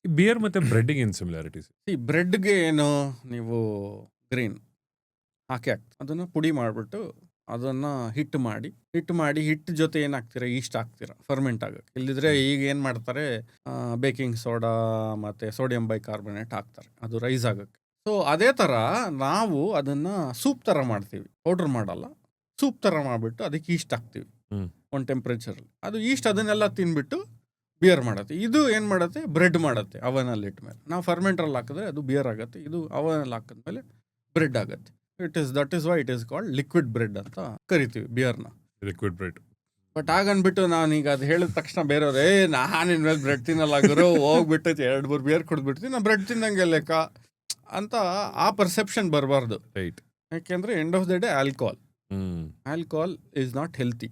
Beer ಮತ್ತೆ ಬ್ರೆಡ್ಡಿಗೆ ಏನು similarities? ಈ ಬ್ರೆಡ್ಗೆ ಏನು ನೀವು ಗ್ರೀನ್ ಹಾಕಿ ಅದನ್ನು ಪುಡಿ ಮಾಡಿಬಿಟ್ಟು ಅದನ್ನು ಹಿಟ್ಟು ಮಾಡಿ ಹಿಟ್ಟು ಜೊತೆ ಏನು ಹಾಕ್ತೀರಾ, ಈಸ್ಟ್ ಹಾಕ್ತೀರಾ ಫರ್ಮೆಂಟ್ ಆಗಕ್ಕೆ. ಇಲ್ಲಿದ್ರೆ ಈಗ ಏನು ಮಾಡ್ತಾರೆ, ಬೇಕಿಂಗ್ ಸೋಡಾ ಮತ್ತು ಸೋಡಿಯಂ ಬೈಕಾರ್ಬೊನೇಟ್ ಹಾಕ್ತಾರೆ ಅದು ರೈಸ್ ಆಗಕ್ಕೆ. ಸೊ ಅದೇ ಥರ ನಾವು ಅದನ್ನು ಸೂಪ್ ಥರ ಮಾಡ್ತೀವಿ, ಪೌಡ್ರ್ ಮಾಡಲ್ಲ, ಸೂಪ್ ಥರ ಮಾಡಿಬಿಟ್ಟು ಅದಕ್ಕೆ ಈಸ್ಟ್ ಹಾಕ್ತೀವಿ ಒಂದು ಟೆಂಪ್ರೇಚರಲ್ಲಿ. ಅದು ಈಸ್ಟ್ ಅದನ್ನೆಲ್ಲ ತಿನ್ಬಿಟ್ಟು ಬಿಯರ್ ಮಾಡುತ್ತೆ. ಇದು ಏನು ಮಾಡುತ್ತೆ, ಬ್ರೆಡ್ ಮಾಡುತ್ತೆ ಅವನಲ್ಲಿ ಇಟ್ಮೇಲೆ. ನಾವು ಫರ್ಮೆಂಟ್ರಲ್ಲಿ ಹಾಕಿದ್ರೆ ಅದು ಬಿಯರ್ ಆಗುತ್ತೆ, ಇದು ಅವನಲ್ಲಿ ಹಾಕಿದ್ಮೇಲೆ ಬ್ರೆಡ್ ಆಗುತ್ತೆ. That is why it is called liquid bread ಅಂತ ಕರಿತೀವಿ ಬಿಯರ್ನ, ಲಿಕ್ವಿಡ್ ಬ್ರೆಡ್. ಬಟ್ ಹಾಗನ್ಬಿಟ್ಟು ನಾನೀಗ ಅದು ಹೇಳಿದ ತಕ್ಷಣ ಬೇರೆಯವ್ರು ನಾನು ಇನ್ಮೇಲೆ ಬ್ರೆಡ್ ತಿನ್ನಲ್ಲ ಗುರು, ಹೋಗ್ಬಿಟ್ಟು 2-3 ಬಿಯರ್ ಕುಡಿದ್ಬಿಡ್ತೀನಿ, ನಾನು ಬ್ರೆಡ್ ತಿನ್ನಂಗೆ ಲೆಕ್ಕ ಅಂತ ಆ ಪರ್ಸೆಪ್ಷನ್ ಬರಬಾರ್ದು. ರೈಟ್. ಯಾಕೆಂದರೆ end of the day alcohol is not healthy.